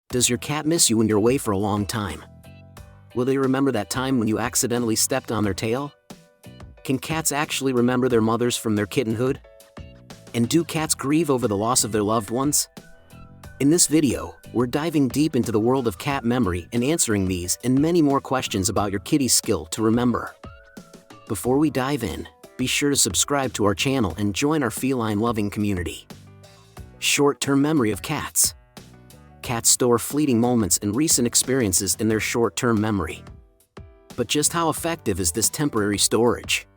Does your cat miss you when you're away for a long time? Will they remember that time when you accidentally stepped on their tail? Can cats actually remember their mothers from their kittenhood? And do cats grieve over the loss of their loved ones? In this video, we're diving deep into the world of cat memory and answering these and many more questions about your kitty's skill to remember. Before we dive in, be sure to subscribe to our channel and join our feline-loving community. Short-term memory of cats. Cats store fleeting moments and recent experiences in their short-term memory. But just how effective is this temporary storage?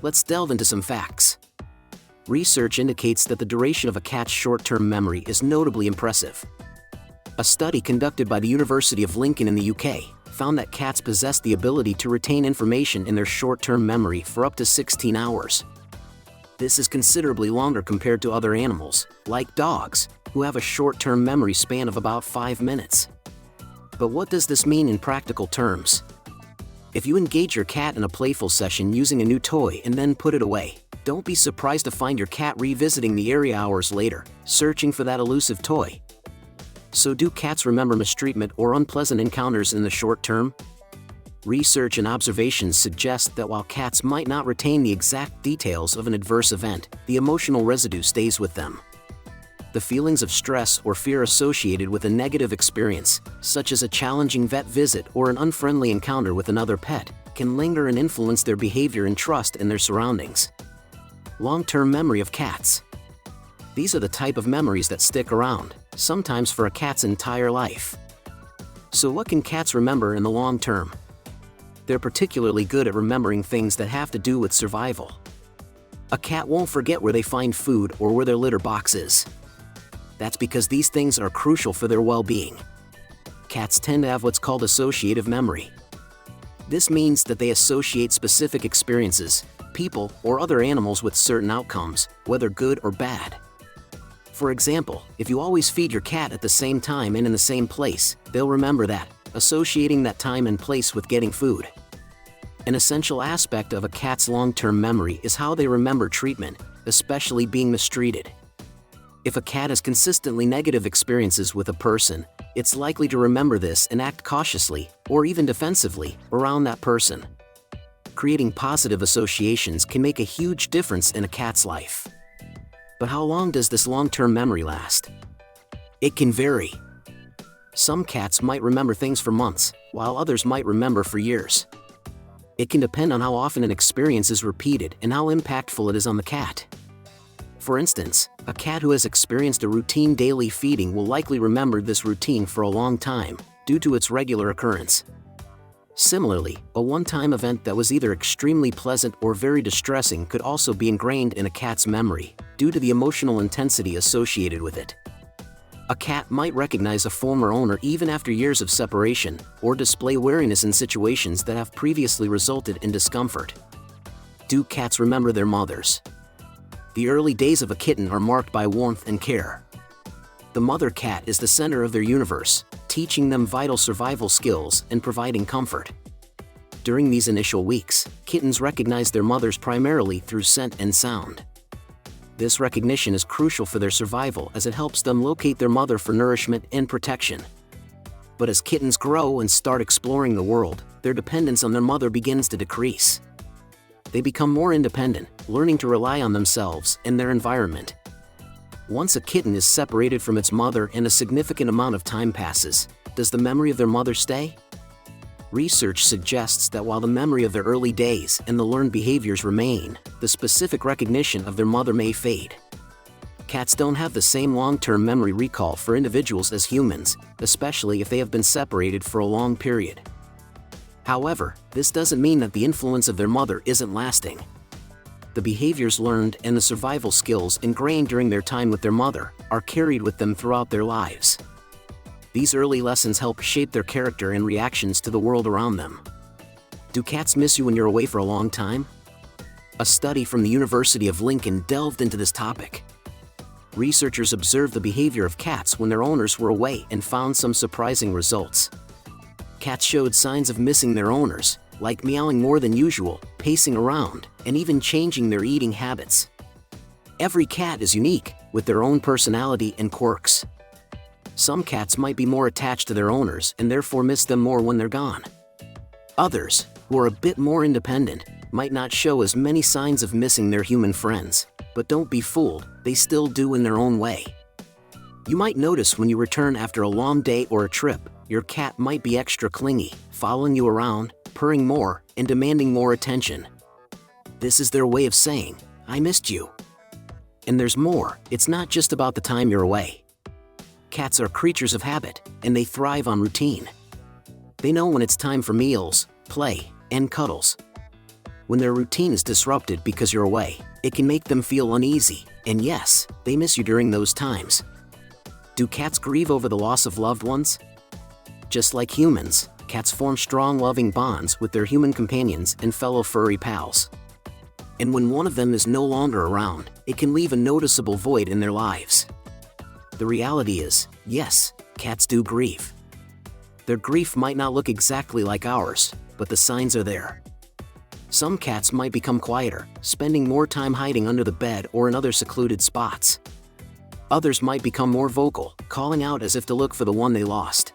Let's delve into some facts. Research indicates that the duration of a cat's short-term memory is notably impressive. A study conducted by the University of Lincoln in the UK found that cats possess the ability to retain information in their short-term memory for up to 16 hours. This is considerably longer compared to other animals, like dogs, who have a short-term memory span of about 5 minutes. But what does this mean in practical terms? If you engage your cat in a playful session using a new toy and then put it away, don't be surprised to find your cat revisiting the area hours later, searching for that elusive toy. So do cats remember mistreatment or unpleasant encounters in the short term? Research and observations suggest that while cats might not retain the exact details of an adverse event, the emotional residue stays with them. The feelings of stress or fear associated with a negative experience, such as a challenging vet visit or an unfriendly encounter with another pet, can linger and influence their behavior and trust in their surroundings. Long-term memory of cats. These are the type of memories that stick around, sometimes for a cat's entire life. So what can cats remember in the long term? They're particularly good at remembering things that have to do with survival. A cat won't forget where they find food or where their litter box is. That's because these things are crucial for their well-being. Cats tend to have what's called associative memory. This means that they associate specific experiences, people, or other animals with certain outcomes, whether good or bad. For example, if you always feed your cat at the same time and in the same place, they'll remember that, associating that time and place with getting food. An essential aspect of a cat's long-term memory is how they remember treatment, especially being mistreated. If a cat has consistently negative experiences with a person, it's likely to remember this and act cautiously, or even defensively, around that person. Creating positive associations can make a huge difference in a cat's life. But how long does this long-term memory last? It can vary. Some cats might remember things for months, while others might remember for years. It can depend on how often an experience is repeated and how impactful it is on the cat. For instance, a cat who has experienced a routine daily feeding will likely remember this routine for a long time, due to its regular occurrence. Similarly, a one-time event that was either extremely pleasant or very distressing could also be ingrained in a cat's memory, due to the emotional intensity associated with it. A cat might recognize a former owner even after years of separation, or display wariness in situations that have previously resulted in discomfort. Do cats remember their mothers? The early days of a kitten are marked by warmth and care. The mother cat is the center of their universe, teaching them vital survival skills and providing comfort. During these initial weeks, kittens recognize their mothers primarily through scent and sound. This recognition is crucial for their survival as it helps them locate their mother for nourishment and protection. But as kittens grow and start exploring the world, their dependence on their mother begins to decrease. They become more independent, learning to rely on themselves and their environment. Once a kitten is separated from its mother and a significant amount of time passes, does the memory of their mother stay? Research suggests that while the memory of their early days and the learned behaviors remain, the specific recognition of their mother may fade. Cats don't have the same long-term memory recall for individuals as humans, especially if they have been separated for a long period. However, this doesn't mean that the influence of their mother isn't lasting. The behaviors learned and the survival skills ingrained during their time with their mother are carried with them throughout their lives. These early lessons help shape their character and reactions to the world around them. Do cats miss you when you're away for a long time? A study from the University of Lincoln delved into this topic. Researchers observed the behavior of cats when their owners were away and found some surprising results. Cats showed signs of missing their owners, like meowing more than usual, pacing around, and even changing their eating habits. Every cat is unique, with their own personality and quirks. Some cats might be more attached to their owners and therefore miss them more when they're gone. Others, who are a bit more independent, might not show as many signs of missing their human friends, but don't be fooled, they still do in their own way. You might notice when you return after a long day or a trip, your cat might be extra clingy, following you around, purring more, and demanding more attention. This is their way of saying, "I missed you." And there's more, it's not just about the time you're away. Cats are creatures of habit, and they thrive on routine. They know when it's time for meals, play, and cuddles. When their routine is disrupted because you're away, it can make them feel uneasy, and yes, they miss you during those times. Do cats grieve over the loss of loved ones? Just like humans, cats form strong loving bonds with their human companions and fellow furry pals. And when one of them is no longer around, it can leave a noticeable void in their lives. The reality is, yes, cats do grieve. Their grief might not look exactly like ours, but the signs are there. Some cats might become quieter, spending more time hiding under the bed or in other secluded spots. Others might become more vocal, calling out as if to look for the one they lost.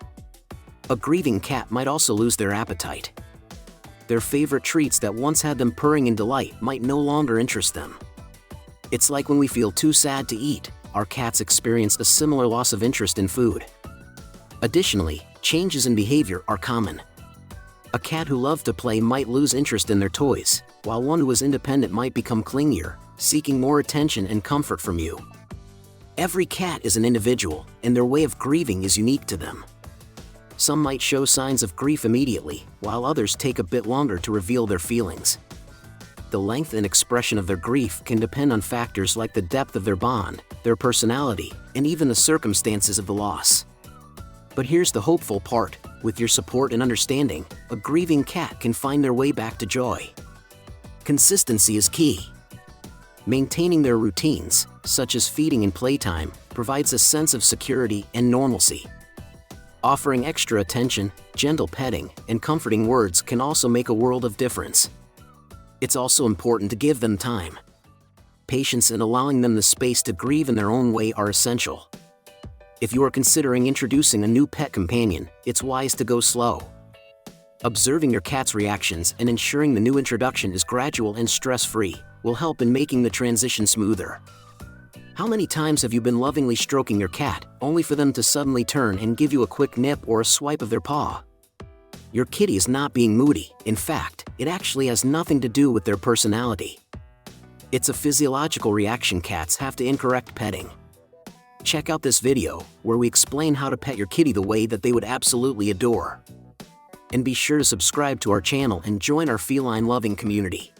A grieving cat might also lose their appetite. Their favorite treats that once had them purring in delight might no longer interest them. It's like when we feel too sad to eat, our cats experience a similar loss of interest in food. Additionally, changes in behavior are common. A cat who loved to play might lose interest in their toys, while one who is independent might become clingier, seeking more attention and comfort from you. Every cat is an individual, and their way of grieving is unique to them. Some might show signs of grief immediately, while others take a bit longer to reveal their feelings. The length and expression of their grief can depend on factors like the depth of their bond, their personality, and even the circumstances of the loss. But here's the hopeful part, with your support and understanding, a grieving cat can find their way back to joy. Consistency is key. Maintaining their routines, such as feeding and playtime, provides a sense of security and normalcy. Offering extra attention, gentle petting, and comforting words can also make a world of difference. It's also important to give them time. Patience and allowing them the space to grieve in their own way are essential. If you are considering introducing a new pet companion, it's wise to go slow. Observing your cat's reactions and ensuring the new introduction is gradual and stress-free will help in making the transition smoother. How many times have you been lovingly stroking your cat, only for them to suddenly turn and give you a quick nip or a swipe of their paw? Your kitty is not being moody. In fact, it actually has nothing to do with their personality. It's a physiological reaction cats have to incorrect petting. Check out this video, where we explain how to pet your kitty the way that they would absolutely adore. And be sure to subscribe to our channel and join our feline loving community.